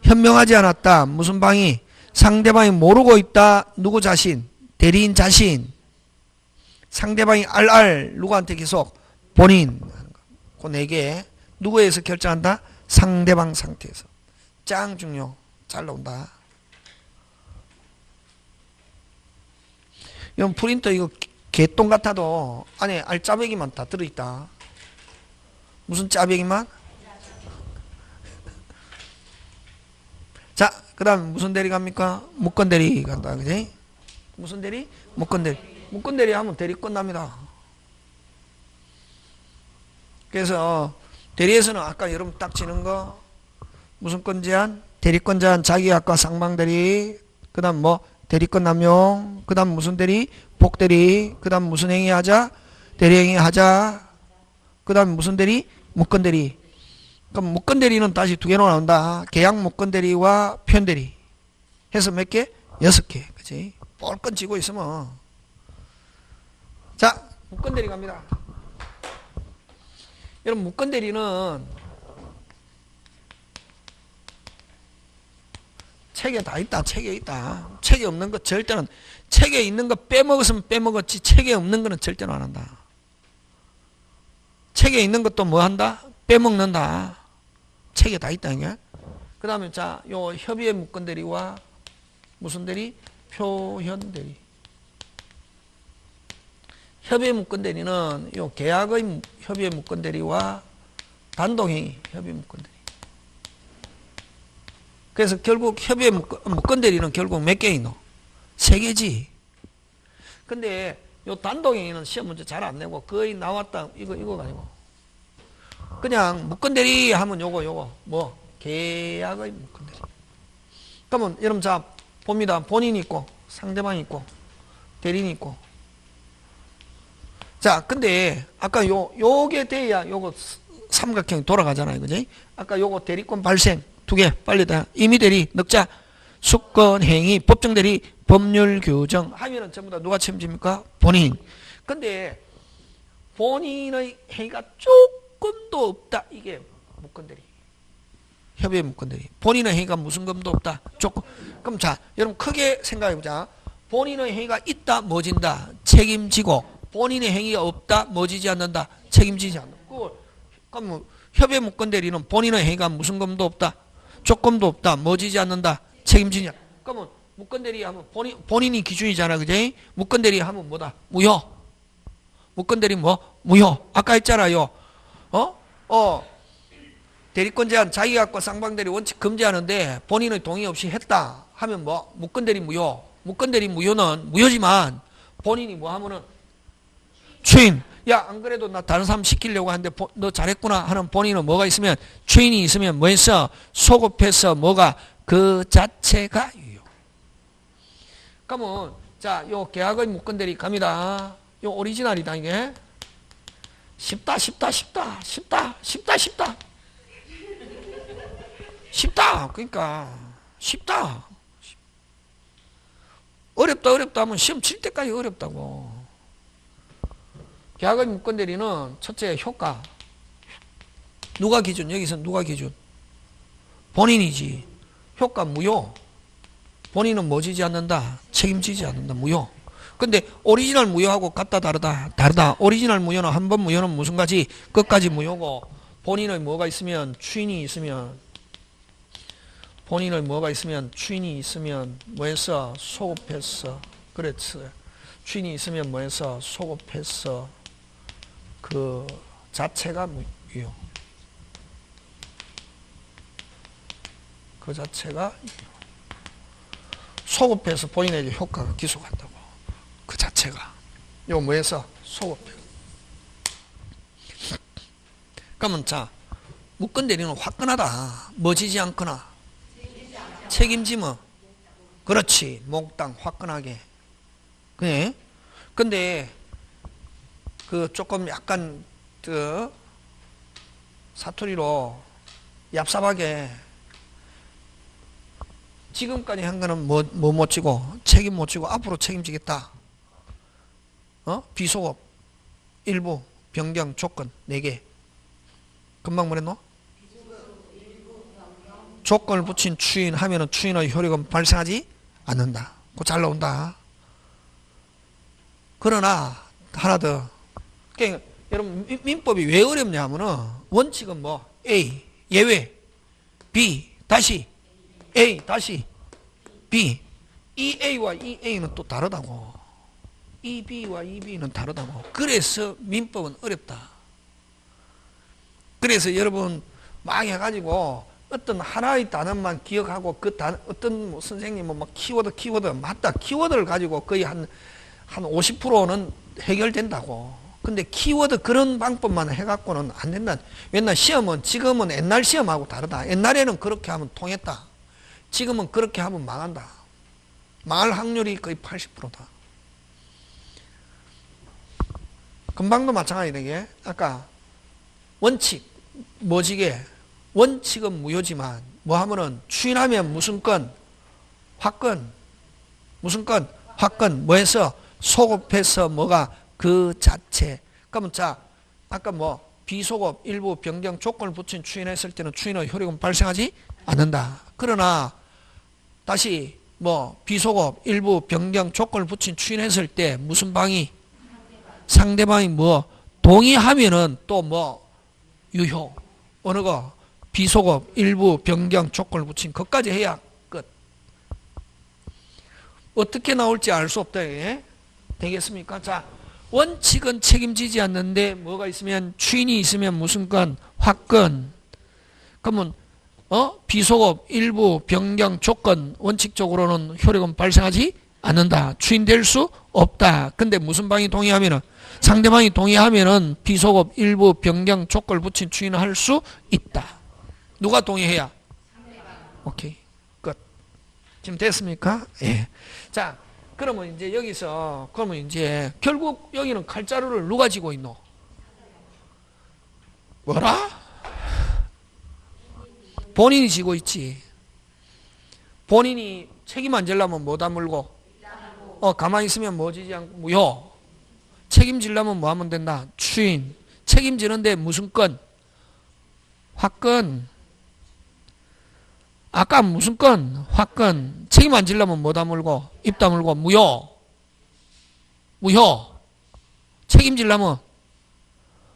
현명하지 않았다. 무슨 방이? 상대방이 모르고 있다. 누구 자신? 대리인 자신. 상대방이 RR 누구한테 계속? 본인. 그 4개 누구에서 결정한다? 상대방 상태에서. 짱 중요. 잘 나온다. 이건 프린터 이거 개똥 같아도 안에 알짜배기만 다 들어있다. 무슨 짜배기만? 자, 그 다음 무슨 대리 갑니까? 무건 대리 간다. 그지? 무슨 대리? 무건 대리. 묶은 대리 하면 대리 끝납니다. 그래서 대리에서는 아까 여러분 딱 지는 거 무슨 건 제한? 대리권 제한 자기약과 상방대리, 그 다음 뭐 대리권 남용, 그 다음 무슨 대리? 복대리, 그 다음 무슨 행위 하자? 대리행위 하자, 그 다음 무슨 대리? 묶은 대리. 그럼 묶은 대리는 다시 두 개로 나온다. 계약 묶은 대리와 편대리 해서 몇 개? 6개. 그치? 뻘건 쥐고 있으면. 자, 묶은 대리 갑니다. 여러분, 묶은 대리는 책에 다 있다. 책에 있다. 책에 없는 거 절대는, 책에 있는 거 빼먹었으면 빼먹었지, 책에 없는 거는 절대로 안 한다. 책에 있는 것도 뭐 한다? 빼먹는다. 책에 다 있다, 이게. 그 다음에, 자, 요 협의의 묶은 대리와 무슨 대리? 표현 대리. 협의의 묶은 대리는 요 계약의 협의의 묶은 대리와 단독행위 협의의 묶은 대리. 그래서 결국 협의의 묶은 대리는 결국 몇 개 있노? 3개지. 근데 요 단독행위는 시험 문제 잘 안 내고 거의 나왔다. 이거가 아니고. 그냥 묶은 대리 하면 요거 뭐 계약의 묶은 대리. 그러면 여러분 자 봅니다. 본인이 있고 상대방이 있고 대리인이 있고. 자, 근데 아까 요게 돼야 요거 삼각형이 돌아가잖아요. 그지? 아까 요거 대리권 발생 2개 빨리 다 임의 대리 넉자 수권 행위 법정 대리 법률 규정 하면은 전부 다 누가 책임집니까? 본인. 근데 본인의 행위가 조금도 없다. 이게 묶은 대리. 협의의 묶은 대리. 본인의 행위가 무슨 검도 없다. 조금. 그럼 자, 여러분 크게 생각해 보자. 본인의 행위가 있다. 뭐진다. 책임지고 본인의 행위가 없다. 뭐지지 않는다. 책임지지 않는다. 그럼 뭐 협의의 묶은 대리는 본인의 행위가 무슨 검도 없다. 조건도 없다. 뭐지지 않는다. 책임지냐. 그러면 묶은 대리 하면 본인이 기준이잖아. 그지? 묶은 대리 하면 뭐다? 무효. 묶은 대리 뭐? 무효. 아까 했잖아요. 대리권 제한 자기약과 쌍방대리 원칙 금지하는데 본인의 동의 없이 했다 하면 뭐? 묶은 대리 무효. 묶은 대리 무효는 무효지만 본인이 뭐 하면은 추인. 야, 안 그래도 나 다른 사람 시키려고 하는데 너 잘했구나 하는 본인은 뭐가 있으면 추인이 있으면 뭐 했어? 소급해서 뭐가 그 자체가 유효. 그러면 자, 요 계약의 묶은 대리 갑니다. 요 오리지널이다 이게. 쉽다. 그러니까 쉽다. 어렵다 하면 시험 칠 때까지 어렵다고. 계약의 묶은 대리는 첫째 효과. 누가 기준? 여기서 누가 기준? 본인이지. 효과 무효. 본인은 뭐 지지 않는다? 책임지지 않는다. 무효. 근데 오리지널 무효하고 같다 다르다. 오리지널 무효는 한 번 무효는 무슨 가지? 끝까지 무효고 본인의 뭐가 있으면 추인이 있으면 뭐 했어? 소급했어. 그랬어. 추인이 있으면 뭐 했어? 소급했어. 그 자체가 무효. 그 자체가 소급해서 본인에게 효과가 기속한다고. 그 자체가. 요 뭐해서? 소급해. 그러면 자, 묶은 대리는 화끈하다. 뭐지지 않거나. 책임지면. 그렇지. 몽땅 화끈하게. 그래? 근데 그 조금 약간 그 사투리로 얍삽하게 지금까지 한 거는 뭐 못 지고 책임 못 지고 앞으로 책임지겠다. 비소급 일부 변경 조건 4개. 금방 뭐랬노? 조건을 붙인 추인 하면은 추인의 효력은 발생하지 않는다. 그거 잘 나온다. 그러나 하나 더. 그러니까 여러분 민법이 왜 어렵냐 하면은 원칙은 뭐 A 예외 B 다시 A 다시 B. 이 A와 이 A는 또 다르다고. 이 B와 이 B는 다르다고. 그래서 민법은 어렵다. 그래서 여러분 막 해가지고 어떤 하나의 단어만 기억하고 그 단어 어떤 뭐 선생님은 막 키워드 맞다. 키워드를 가지고 거의 한 한 50%는 해결된다고. 근데 키워드 그런 방법만 해갖고는 안 된다. 맨날 시험은 지금은 옛날 시험하고 다르다. 옛날에는 그렇게 하면 통했다. 지금은 그렇게 하면 망한다. 망할 확률이 거의 80%다. 금방도 마찬가지다. 이게 아까 원칙 뭐지게 원칙은 무효지만 뭐 하면은 추인하면 무슨 건 화건 무슨 건 화건 뭐해서 소급해서 뭐가 그 자체. 그러면 자 아까 뭐 비소급 일부 변경 조건을 붙인 추인했을 때는 추인의 효력은 발생하지 않는다. 그러나 다시 뭐 비소급 일부 변경 조건을 붙인 추인했을 때 무슨 방이 상대방이 뭐 동의하면은 또 뭐 유효 어느 거 비소급 일부 변경 조건을 붙인 것까지 해야 끝. 어떻게 나올지 알 수 없다. 예? 되겠습니까? 자 원칙은 책임지지 않는데 뭐가 있으면 추인이 있으면 무슨 건 화건. 그러면 비소급 일부 변경 조건 원칙적으로는 효력은 발생하지 않는다. 추인될 수 없다. 근데 무슨 방이 동의하면은 상대방이 동의하면은 비소급 일부 변경 조건을 붙인 추인을 할 수 있다. 누가 동의해야? 오케이. 끝. 지금 됐습니까? 예. 자, 그러면 이제 여기서 그러면 이제 결국 여기는 칼자루를 누가 쥐고 있노? 뭐라? 본인이 쥐고 있지. 본인이 책임 안 지려면 뭐 다물고? 가만히 있으면 뭐 지지 않고 무효. 책임지려면 뭐 하면 된다? 추인. 책임지는데 무슨 건? 화건. 아까 무슨 건? 화건. 책임 안 지려면 뭐 다물고? 입 다물고 무효. 무효. 책임지려면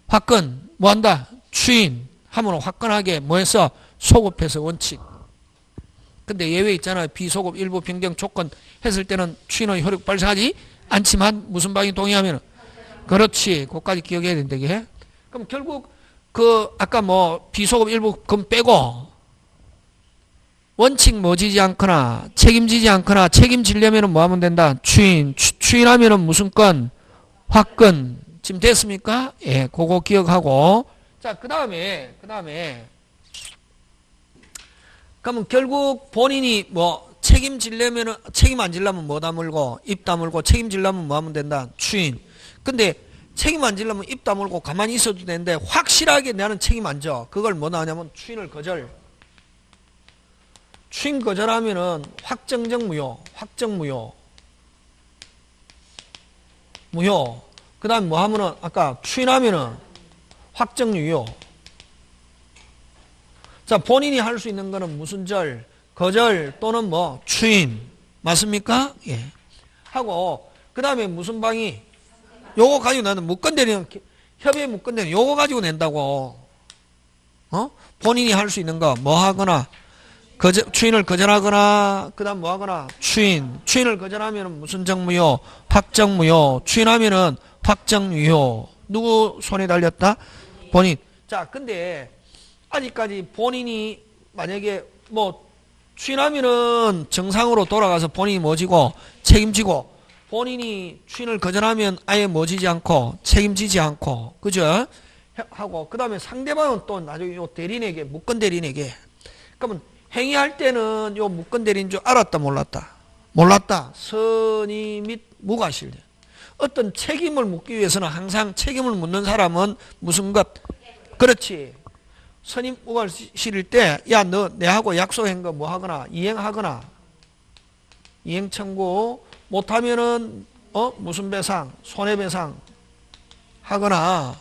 화건. 뭐 한다? 추인. 하면 화건하게 뭐 해서? 소급해서 원칙. 근데 예외 있잖아요. 비소급 일부 변경 조건 했을 때는 추인의 효력 발생하지 않지만 무슨 방이 동의하면 그렇지. 그것까지 기억해야 된다. 이게. 그럼 결국 그 아까 뭐 비소급 일부 그건 빼고 원칙 뭐 지지 않거나 책임지지 않거나 책임지려면 뭐 하면 된다? 추인. 추인하면은 무슨 건? 화건. 지금 됐습니까? 예, 그거 기억하고. 자, 그 다음에 그러면 결국 본인이 뭐 책임지려면은 책임 안 지려면 뭐 다물고 입 다물고 책임지려면 뭐 하면 된다? 추인. 근데 책임 안 지려면 입 다물고 가만히 있어도 되는데 확실하게 나는 책임 안 져. 그걸 뭐나 하냐면 추인을 거절. 추인 거절하면은 확정적 무효. 확정 무효. 무효. 그 다음 뭐 하면은 아까 추인하면은 확정 유효. 자, 본인이 할 수 있는 거는 무슨 절? 거절 또는 뭐 추인. 맞습니까? 예. 하고 그 다음에 무슨 방이? 요거 가지고 나는 묶건대리는 협의에 묶건대리는 요거 가지고 낸다고. 본인이 할 수 있는 거 뭐 하거나 추인을 거절하거나 그 다음 뭐 하거나 추인. 추인을 거절하면은 무슨 정무효? 확정무효. 추인하면은 확정유효. 누구 손에 달렸다? 본인. 자, 근데 아직까지 본인이 만약에 뭐 추인하면은 정상으로 돌아가서 본인이 뭐지고 책임지고 본인이 추인을 거절하면 아예 뭐지지 않고 책임지지 않고 그죠? 하고 그 다음에 상대방은 또 나중에 요 대리인에게 묶건 대리인에게 그러면 행위할 때는 요 묶건 대리인 줄 알았다 몰랐다? 몰랐다. 선의 및 무과실. 어떤 책임을 묻기 위해서는 항상 책임을 묻는 사람은 무슨 것? 그렇지. 선임 무과실일 때, 야, 너 내하고 약속한 거 뭐 하거나, 이행하거나, 이행 청구 못하면은, 무슨 배상, 손해배상 하거나,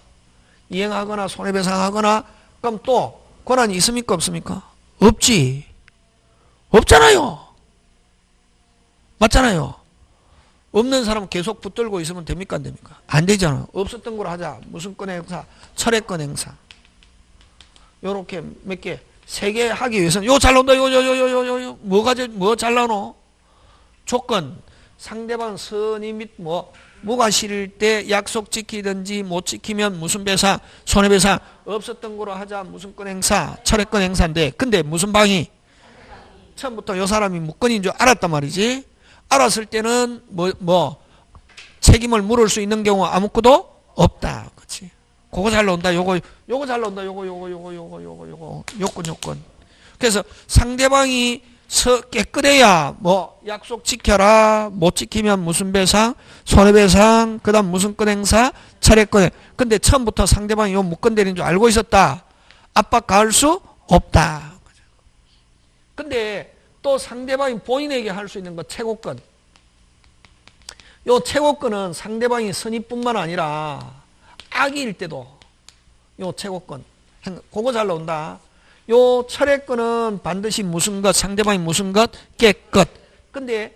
이행하거나, 손해배상 하거나, 그럼 또, 권한이 있습니까? 없습니까? 없지. 없잖아요. 맞잖아요. 없는 사람은 계속 붙들고 있으면 됩니까? 안 됩니까? 안 되잖아. 없었던 걸 하자. 무슨 건 행사? 철회권 행사. 요렇게 몇 개, 3개 하기 위해서는 요 잘 나온다. 뭐 잘 나오노? 조건. 상대방 선의 및 뭐가 실일 때 약속 지키든지 못 지키면 무슨 배상, 손해배상. 없었던 거로 하자. 무슨 건 행사, 철회권 행사인데. 근데 무슨 방이? 처음부터 요 사람이 무건인 줄 알았단 말이지. 알았을 때는 책임을 물을 수 있는 경우 아무것도 없다. 그렇지? 그거 잘 나온다. 요거 잘 나온다. 요건. 그래서 상대방이 깨끗해야 뭐 약속 지켜라, 못 지키면 무슨 배상, 손해배상, 그 다음 무슨 건행사, 차례권. 근데 처음부터 상대방이 요 무건 대리인 줄 알고 있었다. 압박 가할 수 없다. 근데 또 상대방이 본인에게 할 수 있는 거 최고권. 요 최고권은 상대방이 선의뿐만 아니라 악의일 때도 요 최고권. 그거 잘 나온다. 요 철회권은 반드시 무슨 것, 상대방이 무슨 것, 깨끗. 근데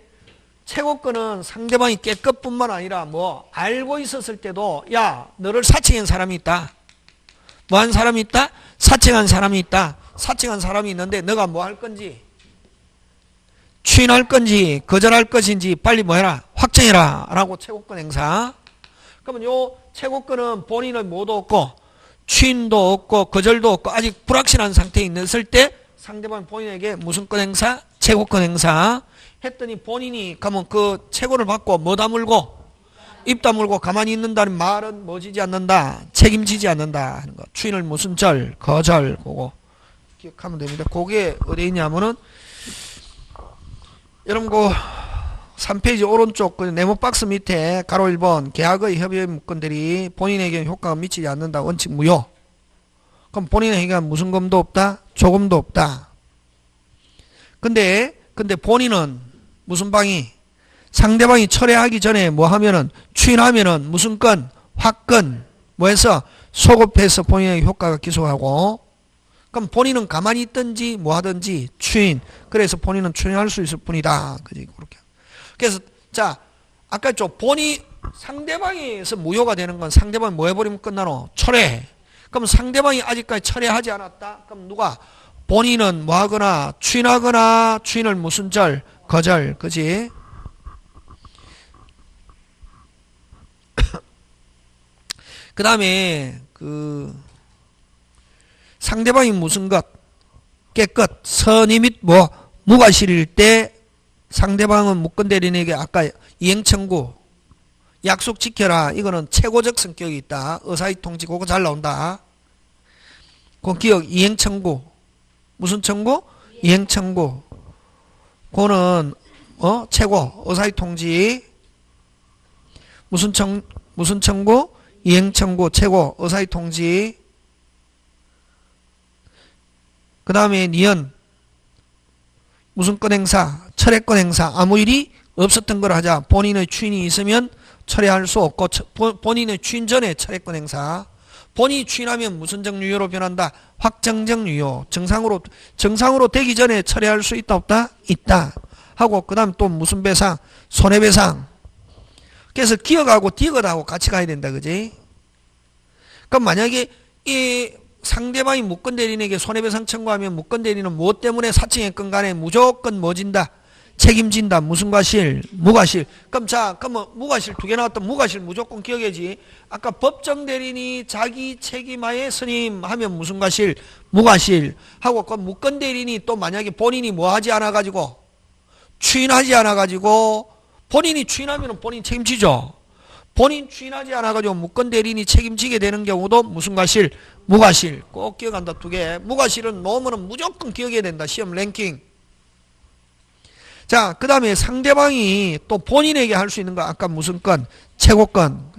최고권은 상대방이 깨끗뿐만 아니라 뭐 알고 있었을 때도 야, 너를 사칭한 사람이 있다. 뭐 한 사람이 있다? 사칭한 사람이 있다. 사칭한 사람이 있는데 너가 뭐 할 건지, 추인할 건지 거절할 것인지 빨리 뭐 해라, 확정해라 라고 최고권 행사. 그러면 요 최고권은 본인의 뭐도 없고 추인도 없고 거절도 없고 아직 불확실한 상태에 있을 때 상대방 본인에게 무슨 권 행사? 최고권 행사 했더니 본인이 가면 그 최고를 받고 뭐 다물고 입 다물고 가만히 있는다는 말은 뭐지지 않는다, 책임지지 않는다 하는 거. 추인을 무슨 절, 거절, 그거 기억하면 됩니다. 그게 어디에 있냐면은 여러분 그 3페이지 오른쪽 그 네모 박스 밑에 가로 1번 계약의 협의의 무건들이 본인에게 효과가 미치지 않는다. 원칙 무효. 그럼 본인에게 무슨 검도 없다? 조금도 없다. 근데 본인은 무슨 방이 상대방이 철회하기 전에 뭐 하면은 추인하면은 무슨 건? 확건 뭐 해서 소급해서 본인에게 효과가 기소하고, 그럼 본인은 가만히 있든지 뭐 하든지 추인. 그래서 본인은 추인할 수 있을 뿐이다. 그지? 그렇게. 그래서 자 아까 좀 상대방에서 무효가 되는 건 상대방이 뭐 해버리면 끝나노? 철회. 그럼 상대방이 아직까지 철회하지 않았다? 그럼 누가? 본인은 뭐 하거나 추인하거나 추인을 무슨 절? 거절. 그지? 그 다음에 상대방이 무슨 것? 깨끗, 선의 및 뭐 무과실일 때 상대방은 무건 대리인에게 아까 이행청구, 약속 지켜라. 이거는 최고적 성격이 있다. 의사의 통지 그거 잘 나온다. 그 기억 이행청구. 무슨 청구? 이행청구. 그거는 최고 의사의 통지. 무슨 청구? 이행청구 최고 의사의 통지. 그 다음에 니은 무슨 건 행사? 철회권 행사. 아무 일이 없었던 걸 하자. 본인의 추인이 있으면 철회할 수 없고 본인의 추인 전에 철회권 행사. 본인이 추인하면 무슨 적 유효로 변한다? 확정적 유효. 정상으로 되기 전에 철회할 수 있다 없다? 있다. 하고 그 다음 또 무슨 배상? 손해배상. 그래서 기억하고 디귿하고 같이 가야 된다. 그지? 그럼 만약에 이 상대방이 무건 대리인에게 손해배상 청구하면 무건 대리인은 무엇 때문에 사칭했건 간에 무조건 뭐 진다? 책임진다. 무슨 과실? 무과실. 그럼 무과실 두 개 나왔던 무과실 무조건 기억해야지. 아까 법정 대리인이 자기 책임하에 선임하면 무슨 과실? 무과실. 하고 그 무건 대리인이 또 만약에 본인이 뭐 하지 않아 가지고 추인하지 않아 가지고 본인이 추인하면 본인 책임지죠. 본인 추인하지 않아 가지고 무건 대리인이 책임지게 되는 경우도 무슨 과실? 무과실. 꼭 기억한다. 두 개. 무과실은 놓으면 무조건 기억해야 된다. 시험 랭킹. 자, 그 다음에 상대방이 또 본인에게 할 수 있는 거 아까 무슨 건? 최고권.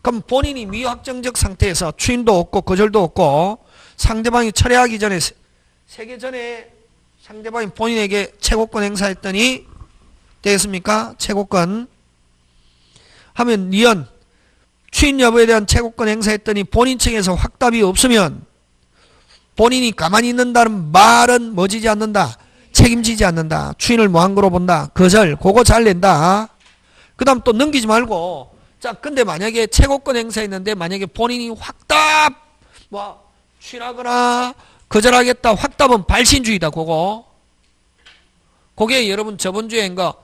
그럼 본인이 미확정적 상태에서 추인도 없고 거절도 없고 상대방이 철회하기 전에 세개 전에 상대방이 본인에게 최고권 행사했더니 되겠습니까? 최고권 하면 니은 추인 여부에 대한 최고권 행사했더니 본인 측에서 확답이 없으면 본인이 가만히 있는다는 말은 뭐지지 않는다? 책임지지 않는다. 추인을 뭐한 거로 본다? 거절. 그거 잘 낸다. 그 다음 또 넘기지 말고 자 근데 만약에 최고권 행사했는데 만약에 본인이 확답 추인하거나 거절하겠다. 확답은 발신주의다. 그게 여러분 저번 주에 한 거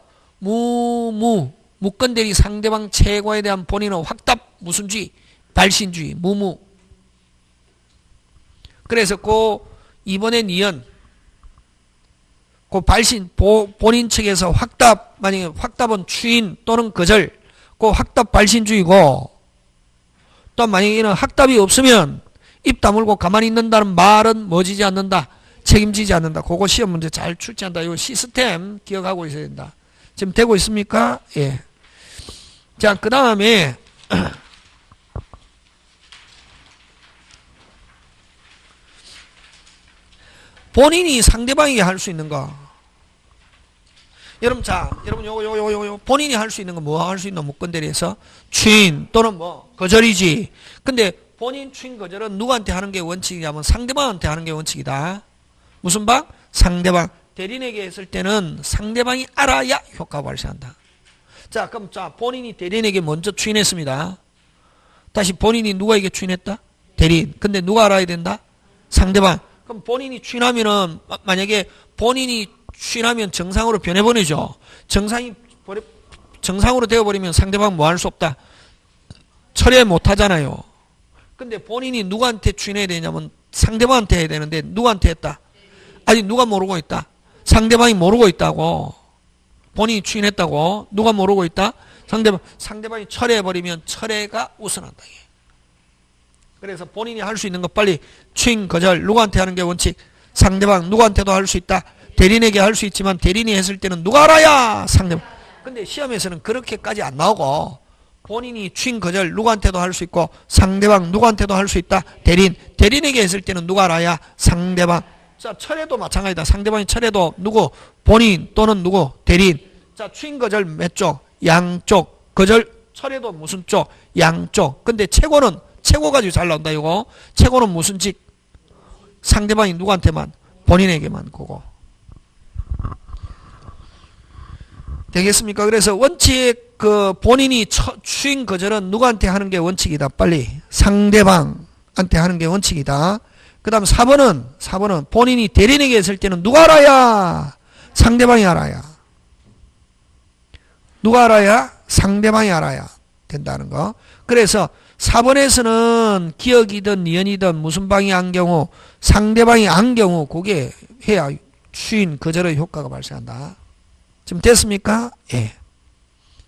무건 대리 상대방 최고에 대한 본인은 확답 무슨 주의? 발신주의. 무무. 그래서 이번에 니은 발신 본인 측에서 확답 만약에 확답은 추인 또는 거절 그 확답 발신주의고, 또 만약에 이는 확답이 없으면 입 다물고 가만히 있는다는 말은 뭐지지 않는다? 책임지지 않는다. 그거 시험 문제 잘 출제한다. 이 시스템 기억하고 있어야 된다. 지금 되고 있습니까? 예. 자, 그 다음에 본인이 상대방에게 할 수 있는 거. 여러분, 자, 여러분, 요거 본인이 할 수 있는 거 뭐 할 수 있는 목건대리에서 추인 또는 뭐 거절이지. 근데 본인 추인 거절은 누구한테 하는 게 원칙이냐면 상대방한테 하는 게 원칙이다. 무슨 방? 상대방. 대리인에게 했을 때는 상대방이 알아야 효과가 발생한다. 자, 그럼 자, 본인이 대리인에게 먼저 추인했습니다. 다시 본인이 누구에게 추인했다? 대리인. 근데 누가 알아야 된다? 상대방. 그럼 본인이 추인하면은 만약에 본인이 추인하면 정상으로 변해버리죠. 정상으로 되어버리면 상대방 뭐 할 수 없다. 철회 못하잖아요. 근데 본인이 누구한테 추인해야 되냐면 상대방한테 해야 되는데 누구한테 했다? 아직 누가 모르고 있다? 상대방이 모르고 있다고. 본인이 추인했다고. 누가 모르고 있다? 상대방이 철회해버리면 철회가 우선한다. 그래서 본인이 할 수 있는 거 빨리 추인 거절 누구한테 하는 게 원칙? 상대방 누구한테도 할 수 있다. 대리인에게 할 수 있지만 대리인이 했을 때는 누가 알아야 상대방. 근데 시험에서는 그렇게까지 안 나오고 본인이 추인 거절 누구한테도 할 수 있고 상대방 누구한테도 할 수 있다. 대리인에게 했을 때는 누가 알아야 상대방. 자, 철회도 마찬가지다. 상대방이 철회도 누구? 본인 또는 누구? 대리인. 자, 추인 거절 몇 쪽? 양쪽. 거절 철회도 무슨 쪽? 양쪽. 근데 최고는 최고 가지고 잘 나온다 이거. 최고는 무슨 직? 상대방이 누구한테만? 본인에게만 그거. 되겠습니까? 그래서 원칙 그 본인이 추인 거절은 누구한테 하는 게 원칙이다. 빨리 상대방한테 하는 게 원칙이다. 그 다음 4번은 본인이 대리인에게 했을 때는 누가 알아야? 상대방이 알아야. 누가 알아야? 상대방이 알아야 된다는 거. 그래서 4번에서는 기억이든 니은이든 무슨 방이 안 경우 상대방이 안 경우 그게 해야 추인 거절의 효과가 발생한다. 지금 됐습니까? 예.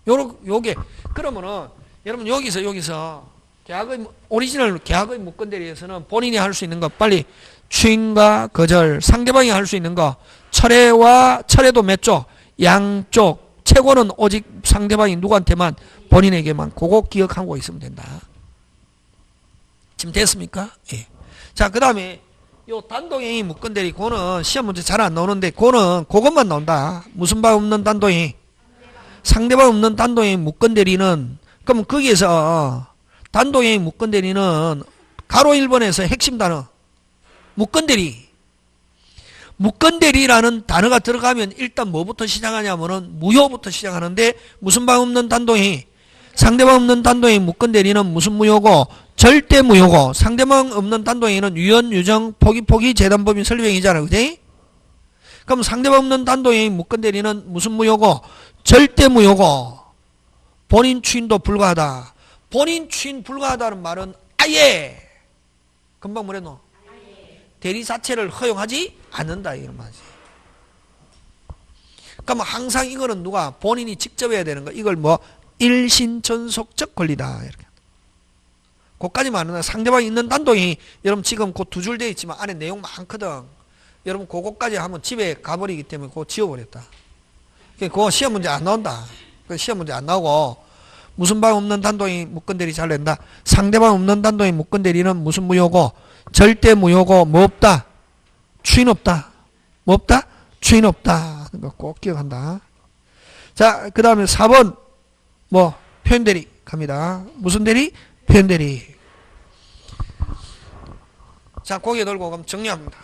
요게 그러면은 여러분 여기서 계약의 오리지널 계약의 무건대리에서는 본인이 할 수 있는 거 빨리 추인과 거절, 상대방이 할 수 있는 거 철회도 몇 쪽? 양쪽. 최고는 오직 상대방이 누구한테만? 본인에게만. 그거 기억하고 있으면 된다. 지금 됐습니까? 예. 자, 그 다음에 요 단독행위 무건대리 그거는 시험 문제 잘 안 나오는데 그것만 나온다. 무슨 바 없는 단독행위. 상대방 없는 단독행위 무건대리는 그럼 거기에서 단독행위 무건대리는 가로 1번에서 핵심 단어 무건대리. 무건대리라는 단어가 들어가면 일단 뭐부터 시작하냐면은 무효부터 시작하는데 무슨 방 없는 단독행위. 상대방 없는 단독행위 무건대리는 무슨 무효고? 절대 무효고. 상대방 없는 단독행위는 유연, 유정, 포기, 재단법인 설립행위잖아. 그지? 그럼 상대방 없는 단독행위 무건대리는 무슨 무효고? 절대 무효고. 본인 추인도 불가하다. 본인 추인 불가하다는 말은 아예 금방 뭐랬노? 대리 자체를 허용하지 않는다 이런 말이지. 그럼 항상 이거는 누가 본인이 직접 해야 되는 거. 이걸 뭐 일신전속적 권리다 이렇게. 그까지만 하는 상대방이 있는 단독이 여러분 지금 그 두 줄 되어 있지만 안에 내용 많거든. 여러분 그거까지 하면 집에 가버리기 때문에 그거 지워버렸다. 그거 시험 문제 안 나온다. 그 시험 문제 안 나오고 무슨 방 없는 단독이 무건대리 잘 낸다. 상대방 없는 단독이 무건대리는 무슨 무효고? 절대 무효고 뭐 없다? 추인 없다. 뭐 없다? 추인 없다. 이거 꼭 기억한다. 자, 그 다음에 4번 뭐 표현대리 갑니다. 무슨 대리? 표현대리. 자, 고개 들고 그럼 정리합니다.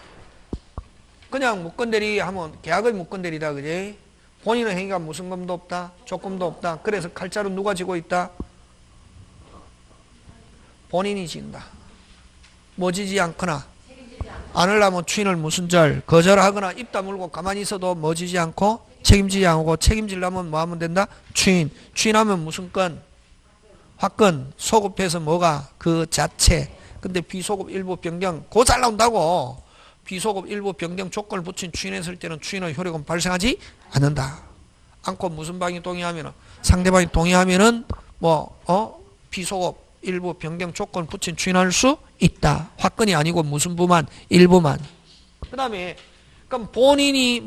그냥 무건대리 하면 계약의 무건대리다. 그지? 본인의 행위가 무슨 검도 없다. 조건도 없다. 그래서 칼자루 누가 지고 있다? 본인이 진다. 뭐 지지 않거나 안 하려면 추인을 무슨 절 거절하거나 입 다물고 가만히 있어도 뭐 지지 않고 책임지지 않고 책임지려면 뭐 하면 된다? 추인하면 무슨 건? 화건. 소급해서 뭐가? 그 자체. 근데 비소급 일부 변경 그거 잘 나온다고. 비소급 일부 변경 조건을 붙인 추인했을 때는 추인의 효력은 발생하지 않는다. 않고 무슨 방이 동의하면은 상대방이 동의하면은 비속업 일부 변경 조건 붙인 추인할 수 있다. 화건이 아니고 무슨 부만? 일부만. 그 다음에 그럼 본인이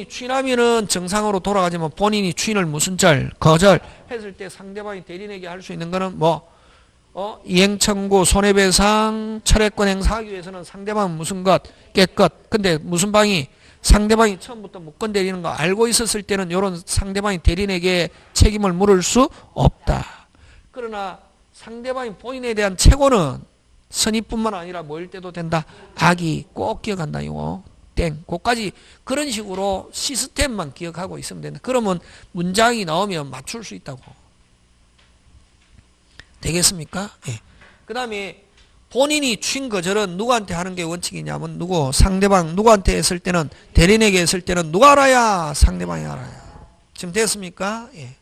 추인하면은 정상으로 돌아가지만 본인이 추인을 무슨 절? 거절 했을 때 상대방이 대리인에게 할 수 있는 거는 이행청구, 손해배상, 철회권 행사하기 위해서는 상대방은 무슨 것? 깨끗. 근데 무슨 방이? 상대방이 처음부터 무권 대리는 거 알고 있었을 때는 이런 상대방이 대리인에게 책임을 물을 수 없다. 그러나 상대방이 본인에 대한 최고는 선의뿐만 아니라 뭐일 때도 된다. 악의 꼭 기억한다. 이거 땡. 그까지 그런 식으로 시스템만 기억하고 있으면 된다. 그러면 문장이 나오면 맞출 수 있다고. 되겠습니까? 예. 그 다음에 본인이 추인 거절은 누구한테 하는 게 원칙이냐면 상대방 누구한테 했을 때는 대리인에게 했을 때는 누가 알아야? 상대방이 알아야. 지금 됐습니까? 예.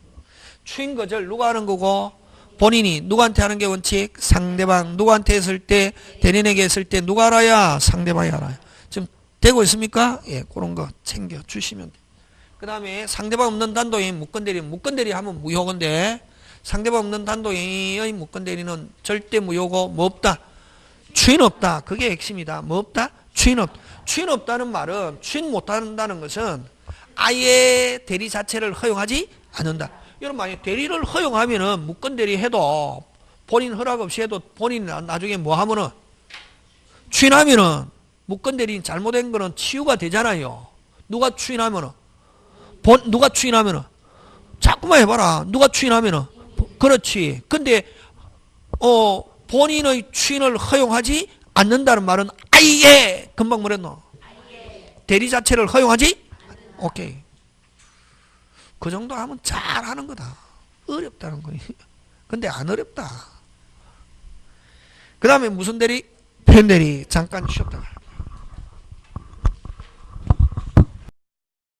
추인 거절 누가 하는 거고 본인이 누구한테 하는 게 원칙? 상대방 누구한테 했을 때 대리인에게 했을 때 누가 알아야? 상대방이 알아요. 지금 되고 있습니까? 예, 그런 거 챙겨 주시면 돼요. 그 다음에 상대방 없는 단도인 무건대리 하면 무효건데 상대방 없는 단도인의 무건대리는 절대 무효고 뭐 없다? 추인 없다. 그게 핵심이다. 뭐 없다? 추인 없다. 추인 없다는 말은 추인 못한다는 것은 아예 대리 자체를 허용하지 않는다. 여러분 만약에 대리를 허용하면은 무건대리 해도 본인 허락 없이 해도 본인이 나중에 뭐 하면은 추인하면은 무건대리 잘못된 거는 치유가 되잖아요. 누가 추인하면은 누가 추인하면은 자꾸만 해봐라. 누가 추인하면은 그렇지. 근데 본인의 추인을 허용하지 않는다는 말은 아예 금방 뭐랬노? 대리 자체를 허용하지? 오케이. 그 정도 하면 잘하는 거다. 어렵다는 거예요. 근데 안 어렵다. 그 다음에 무슨 대리? 편대리. 잠깐 쉬었다가.